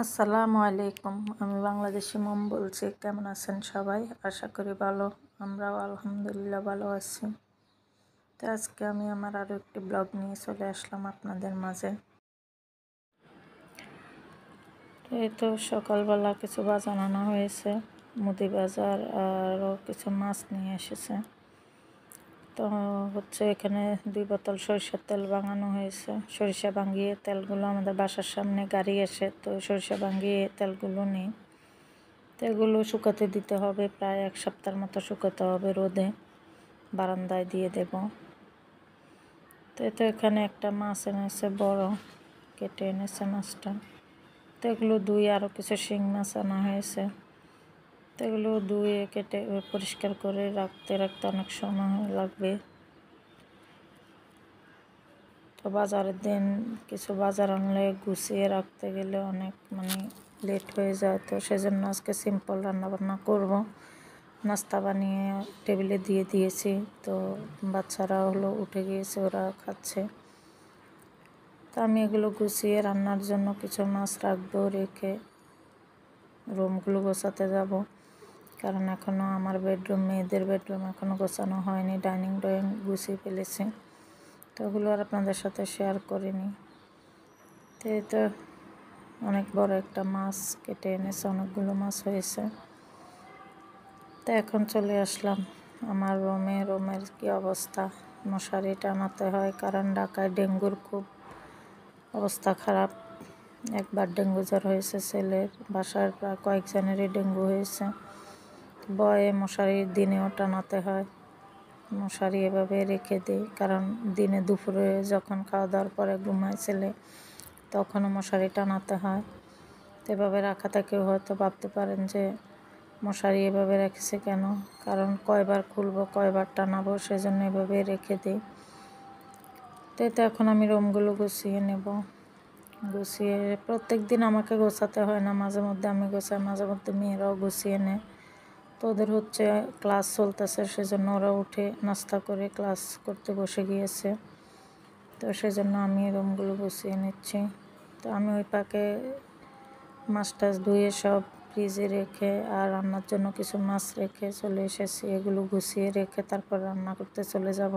আসসালামু আলাইকুম। আমি বাংলাদেশি মম বলছি। কেমন আছেন সবাই? আশা করি ভালো। আমরাও আলহামদুলিল্লাহ ভালো আছি। তো আজকে আমি আমার আরও একটি ব্লগ নিয়ে চলে আসলাম আপনাদের মাঝে। তো এই তো সকালবেলা কিছু বাজার আনা হয়েছে, মুদি বাজার, আরও কিছু মাছ নিয়ে এসেছে। তো হচ্ছে এখানে 2 বোতল সরিষার তেল ভাঙানো হয়েছে। সরিষা ভাঙিয়ে তেলগুলো আমাদের বাসার সামনে গাড়ি এসে, তো সরিষা ভাঙিয়ে তেলগুলো নিই। তো এগুলো শুকাতে দিতে হবে, প্রায় 1 সপ্তাহের মতো শুকাতে হবে রোদে, বারান্দায় দিয়ে দেব। তো এখানে একটা মাছ এনেছে, বড় কেটে এনেছে মাছটা। তো এগুলো ধুয়ে, আরও কিছু শিং মাছ আনা হয়েছে। তো এগুলো ধুয়ে কেটে পরিষ্কার করে রাখতে অনেক সময় লাগবে। তো বাজারের দিন কিছু বাজার আনলে গুছিয়ে রাখতে গেলে অনেক লেট হয়ে যায়। তো সেজন্য আজকে সিম্পল রান্নাবান্না করব। নাস্তা বানিয়ে টেবিলে দিয়ে দিয়েছি। তো বাচ্চারা উঠে গিয়েছে, ওরা খাচ্ছে। তো আমি এগুলো গুছিয়ে রান্নার জন্য কিছু মাছ রাখবো, রেখে রুমগুলো গোছাতে যাব। কারণ এখনও আমার বেডরুম, মেয়েদের বেডরুম এখনও গোছানো হয়নি। ডাইনিং গুছিয়ে ফেলেছি। তো ওগুলো আর আপনাদের সাথে শেয়ার করিনি। তো অনেক বড় একটা মাছ কেটে এনেছে, অনেকগুলো মাছ হয়েছে। তো এখন চলে আসলাম আমার রুমের কি অবস্থা। মশারি টানাতে হয়, কারণ ঢাকায় ডেঙ্গুর খুব অবস্থা খারাপ। একবার ডেঙ্গু জ্বর হয়েছে ছেলের, বাসার প্রায় কয়েকজনেরই ডেঙ্গু হয়েছে। ভয়ে মশারি দিনেও টানাতে হয়। মশারি এভাবে রেখে দিই, কারণ দিনে দুপুরে যখন খাওয়া দাওয়ার পরে ঘুমায় ছেলে, তখনও মশারি টানাতে হয়। তো এভাবে রাখা থেকেও হয়তো ভাবতে পারেন যে মশারি এভাবে রেখেছে কেন, কারণ কয়বার খুলবো, কয়বার টানাবো, সেজন্য এভাবে রেখে দিই। তো এখন আমি রুমগুলো গুছিয়ে নেব। গুছিয়ে প্রত্যেক দিন আমাকে গোছাতে হয় না, মাঝে মধ্যে আমি গোছাই, মাঝে মধ্যে মেয়েরাও গুছিয়ে নেয়। তো ওদের হচ্ছে ক্লাস চলতেছে, সেজন্য ওরা উঠে নাস্তা করে ক্লাস করতে বসে গিয়েছে। তো সেজন্য আমি রুমগুলো গুছিয়ে নিচ্ছি। তো আমি ওই পাকে মাছ টাছ ধুয়ে সব ফ্রিজে রেখে, আর রান্নার জন্য কিছু মাছ রেখে চলে এসেছি। এগুলো গুছিয়ে রেখে তারপর রান্না করতে চলে যাব।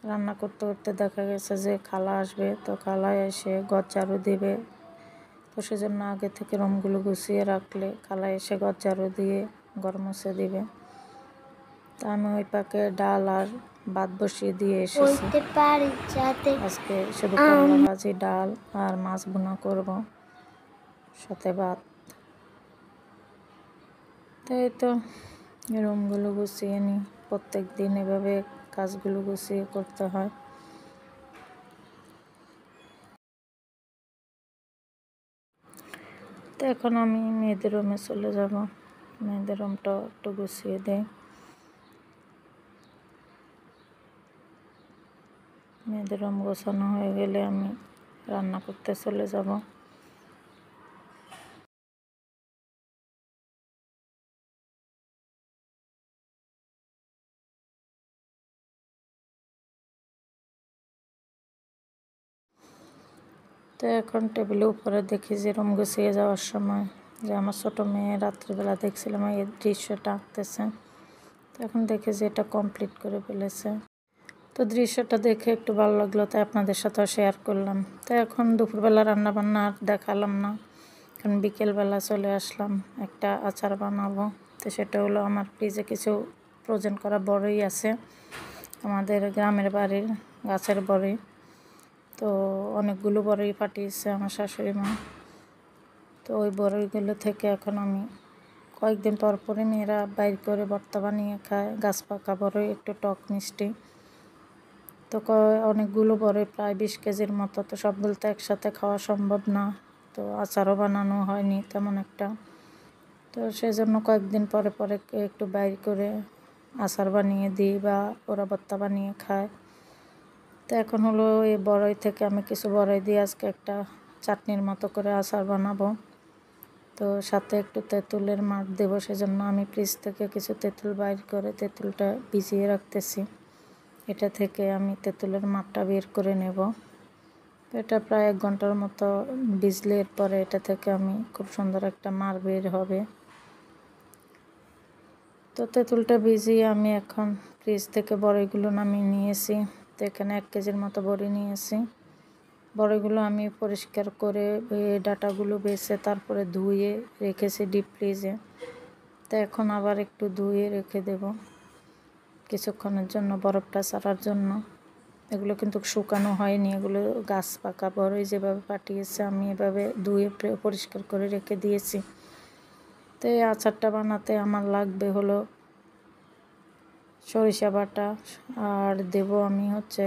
রান্না করতে করতে দেখা গেছে যে খালা আসবে, তো খালা এসে ঘর ঝাড়ু দিবে। তো সেজন্য আগে থেকে রুমগুলো গুছিয়ে রাখলে খালা এসে ঘর ঝাড়ু দিয়ে ঘর মুছে দিবে। তা আমি ওই পাকে ডাল আর ভাত বসিয়ে দিয়ে এসেছি। আজকে শুধু করলা ভাজি, ডাল আর মাছ ভুনা করব, সাথে ভাত। তাই তো রুমগুলো গুছিয়ে নিই। প্রত্যেক দিন এভাবে কাজগুলো গুছিয়ে করতে হয়। তো এখন আমি মেয়েদের রুমে চলে যাব। মেয়েদের রুমটা একটু গুছিয়ে দেয়। মেয়েদের রুম গোছানো হয়ে গেলে আমি রান্না করতে চলে যাব। তো এখন টেবিলের উপরে দেখি যে রুম গুছিয়ে যাওয়ার সময় যে আমার ছোটো মেয়ে রাত্রিবেলা দেখছিলাম এই দৃশ্যটা আঁকতেছে। তো এখন দেখি যে এটা কমপ্লিট করে ফেলেছে। তো দৃশ্যটা দেখে একটু ভালো লাগলো, তাই আপনাদের সাথেও শেয়ার করলাম। তো এখন দুপুরবেলা রান্নাবান্না আর দেখালাম না, কারণ বিকেলবেলা চলে আসলাম। একটা আচার বানাবো। তো সেটা হলো, আমার ফ্রিজে কিছু ফ্রোজেন করা বড়ই আছে, আমাদের গ্রামের বাড়ির গাছের বড়ই। তো অনেকগুলো বড়ই পাঠিয়েছে আমার শাশুড়ি মা। তো ওই বড়ইগুলো থেকে এখন আমি কয়েকদিন পর পরে মেয়েরা বাইর করে ভর্তা বানিয়ে খায়। গাছ পাকা বড়ই, একটু টক মিষ্টি। তো অনেকগুলো বড়ই, প্রায় 20 কেজির মতো। তো সবগুলো তো একসাথে খাওয়া সম্ভব না। তো আচারও বানানো হয়নি তেমন একটা। তো সেজন্য কয়েকদিন পরে পরে একটু বাইর করে আচার বানিয়ে দিই, বা ওরা ভর্তা বানিয়ে খায়। তো এখন হলো এই বড়ই থেকে আমি কিছু বড়ই দিয়ে আজকে একটা চাটনির মতো করে আচার বানাবো। তো সাথে একটু তেঁতুলের মাঠ দেবো, সেজন্য আমি ফ্রিজ থেকে কিছু তেঁতুল বাইর করে তেঁতুলটা ভিজিয়ে রাখতেছি। এটা থেকে আমি তেঁতুলের মাঠটা বের করে নেব। এটা প্রায় 1 ঘন্টার মতো ভিজলে এরপরে এটা থেকে আমি খুব সুন্দর একটা মার বের হবে। তো তেঁতুলটা ভিজিয়ে আমি এখন ফ্রিজ থেকে বড়িগুলো নামিয়ে নিয়েছি। তো এখানে 1 কেজির মতো বড়ি নিয়েছি। বড়িগুলো আমি পরিষ্কার করে ডাঁটাগুলো বেছে তারপরে ধুয়ে রেখেছি ডিপ ফ্রিজে। তো এখন আবার একটু ধুয়ে রেখে দেব কিছুক্ষণের জন্য, বরফটা ছাড়ার জন্য। এগুলো কিন্তু শুকানো হয়নি, এগুলো গাছ পাকা বড়ই যেভাবে পাঠিয়েছে আমি এভাবে ধুয়ে পরিষ্কার করে রেখে দিয়েছি। তো এই আচারটা বানাতে আমার লাগবে হলো সরিষা বাটা, আর দেব আমি হচ্ছে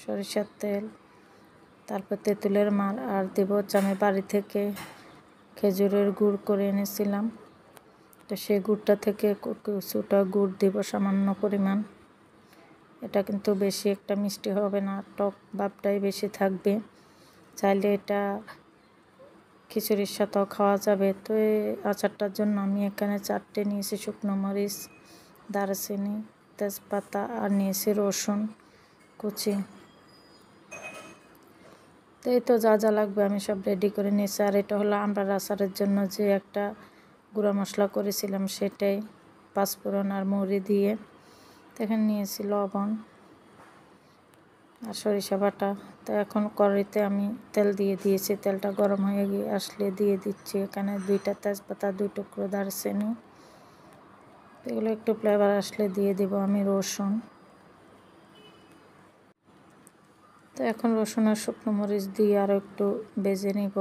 সরিষার তেল, তারপর তেঁতুলের মার, আর দেব হচ্ছে আমি বাড়ি থেকে খেজুরের গুড় করে এনেছিলাম। তো সেই গুড়টা থেকে কিছুটা গুড় দেব সামান্য পরিমাণ। এটা কিন্তু বেশি একটা মিষ্টি হবে না, টক ভাবটাই বেশি থাকবে। চাইলে এটা খিচুড়ির সাথেও খাওয়া যাবে। তো এই আচারটার জন্য আমি এখানে 4টে নিয়েছি শুকনো মরিচ, দারচিনি, তেজপাতা, আর নিয়েছি রসুন কুচি। তো এই তো যা যা লাগবে আমি সব রেডি করে নিয়েছি। আর এটা হলো আমড়ার আচারের জন্য যে একটা গুঁড়া মশলা করেছিলাম সেটাই, পাঁচফোড়ন আর মৌরি দিয়ে। এখানে নিয়েছি লবণ আর সরিষা বাটা। তো এখন কড়াইতে আমি তেল দিয়ে দিয়েছি, তেলটা গরম হয়ে আসলে দিয়ে দিচ্ছি এখানে 2টা তেজপাতা, 2 টুকরো দারচিনি। এগুলো একটু ফ্লেভার আসলে দিয়ে দিব আমি রসুন। তো এখন রসুন আর শুকনো মরিচ দিয়ে আরও একটু ভেজে নিব।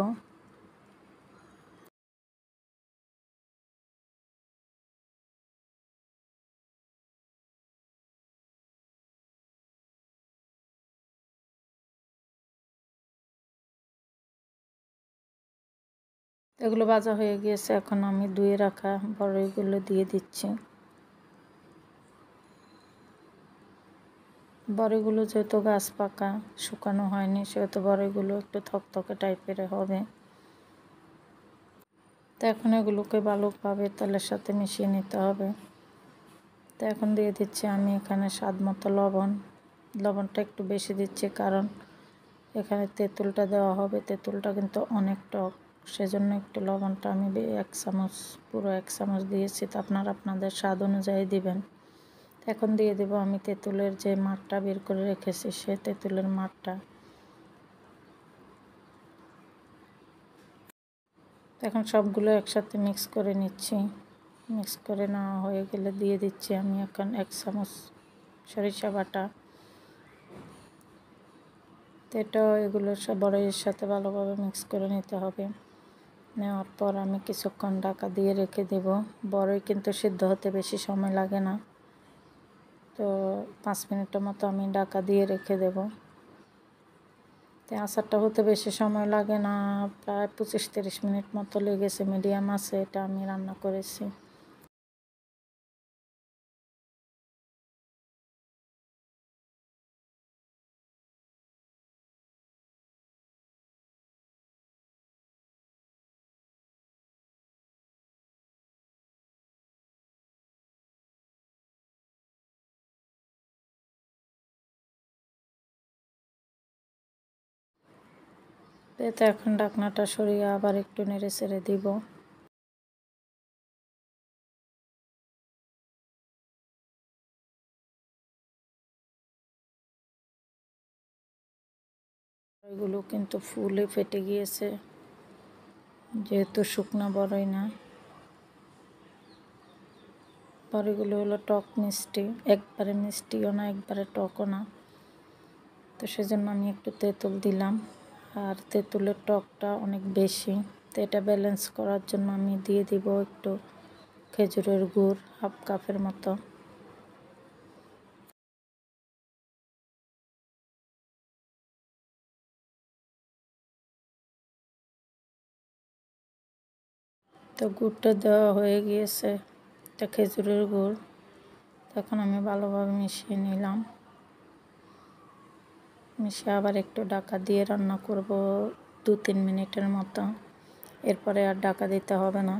এগুলো ভাজা হয়ে গিয়েছে, এখন আমি ধুয়ে রাখা বড়িগুলো দিয়ে দিচ্ছি। বড়িগুলো যেহেতু গাছ পাকা শুকানো হয়নি সেহেতু বড়িগুলো একটু থকথকে টাইপের হবে। তো এখন এগুলোকে ভালোভাবে তেলের সাথে মিশিয়ে নিতে হবে। তো এখন দিয়ে দিচ্ছি আমি এখানে স্বাদ মতো লবণ। লবণটা একটু বেশি দিচ্ছি কারণ এখানে তেঁতুলটা দেওয়া হবে, তেঁতুলটা কিন্তু অনেক টক, সেজন্য একটু লবণটা আমি 1 চামচ, পুরো 1 চামচ দিয়েছি। তো আপনারা আপনাদের স্বাদ অনুযায়ী দিবেন। এখন দিয়ে দেব আমি তেঁতুলের যে মাঠটা বের করে রেখেছি সে তেঁতুলের মাঠটা। এখন সবগুলো একসাথে মিক্স করে নিচ্ছি। মিক্স করে নেওয়া হয়ে গেলে দিয়ে দিচ্ছি আমি এখন 1 চামচ সরিষা বাটা। তো এটাও এগুলো সব বড়ির সাথে ভালোভাবে মিক্স করে নিতে হবে। নেওয়ার পর আমি কিছুক্ষণ ঢাকা দিয়ে রেখে দেব। বড়ই কিন্তু সিদ্ধ হতে বেশি সময় লাগে না, তো 5 মিনিটের মতো আমি ঢাকা দিয়ে রেখে দেব। তো আচারটা হতে বেশি সময় লাগে না, প্রায় 25-30 মিনিট মতো লেগেছে মিডিয়াম আছে এটা আমি রান্না করেছি। তো এখন ঢাকনাটা সরিয়ে আবার একটু নেড়ে চেড়ে দিব। এগুলো কিন্তু ফুলে ফেটে গিয়েছে, যেহেতু শুকনো বড়ই না। বড়িগুলো হলো টক মিষ্টি, একবারে মিষ্টিও না একবারে টকও না। তো সেজন্য আমি একটু তেঁতুল দিলাম, আর তেঁতুলের টকটা অনেক বেশি। তো এটা ব্যালেন্স করার জন্য আমি দিয়ে দিব একটু খেজুরের গুড়, 1/2 কাপের মতো। তো গুড়টা দেওয়া হয়ে গিয়েছে, এটা খেজুরের গুড়। তখন আমি ভালোভাবে মিশিয়ে নিলাম। মিশিয়ে আবার একটু ঢাকা দিয়ে রান্না করব 2-3 মিনিটের মতো, এরপরে আর ঢাকা দিতে হবে না।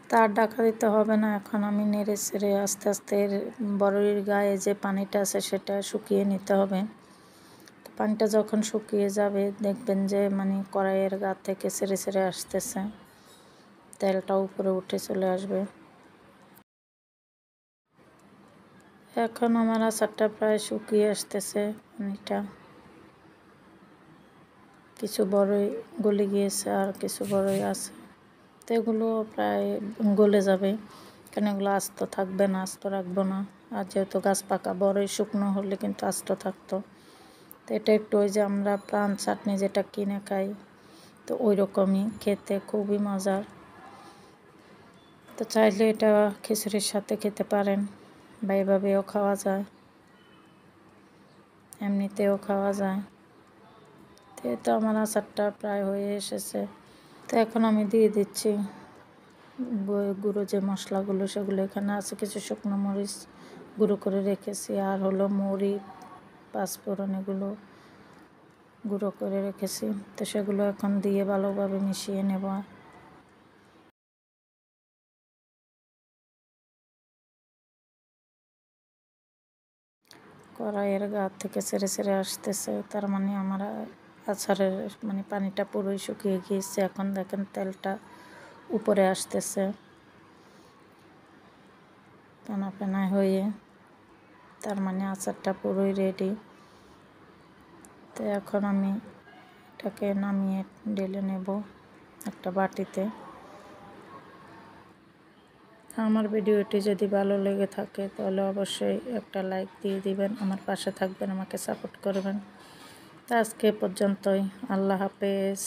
তার ঢাকা দিতে হবে না। এখন আমি নেড়ে চেড়ে আস্তে আস্তে বড়ির গায়ে যে পানিটা আছে সেটা শুকিয়ে নিতে হবে। তো পানিটা যখন শুকিয়ে যাবে দেখবেন যে মানে কড়াইয়ের গা থেকে ছেড়ে ছেড়ে আসতেছে, তেলটা উপরে উঠে চলে আসবে। এখন আমার আচারটা প্রায় শুকিয়ে আসতেছে। পানিটা কিছু বড়ই গলে গিয়েছে আর কিছু বড়ই আছে, তো এগুলো প্রায় গলে যাবে, কারণ এগুলো আস্ত থাকবে না, আস্ত রাখবো না। আর যেহেতু গাছ পাকা বড়ই শুকনো হলে কিন্তু আস্ত থাকতো। তো এটা একটু ওই যে আমরা প্রাণ চাটনি যেটা কিনে খাই, তো ওই রকমই খেতে খুবই মজার। তো চাইলে এটা খিচুড়ির সাথে খেতে পারেন, বা এভাবেও খাওয়া যায়, এমনিতেও খাওয়া যায়। তো আমার আচারটা প্রায় হয়ে এসেছে। তো এখন আমি দিয়ে দিচ্ছি গুঁড়ো যে মশলাগুলো, সেগুলো এখানে আছে কিছু শুকনো মরিচ গুঁড়ো করে রেখেছি, আর হলো মৌরি, পাঁচফোড়ন, এগুলো গুঁড়ো করে রেখেছি। তো সেগুলো এখন দিয়ে ভালোভাবে মিশিয়ে নেব। কড়াইয়ের গা থেকে ছেড়ে ছেড়ে আসতেছে, তার মানে আমার আচারের মানে পানিটা পুরোই শুকিয়ে গিয়েছে। এখন দেখেন তেলটা উপরে আসতেছে পেনা পেনা হয়ে, তার মানে আচারটা পুরোই রেডি। তো এখন আমি এটাকে নামিয়ে ঢেলে নেব একটা বাটিতে। আমার ভিডিওটি যদি ভালো লেগে থাকে তাহলে অবশ্যই একটা লাইক দিয়ে দিবেন, আমার পাশে থাকবেন, আমাকে সাপোর্ট করবেন। তো আজকে পর্যন্তই, আল্লাহ হাফেজ।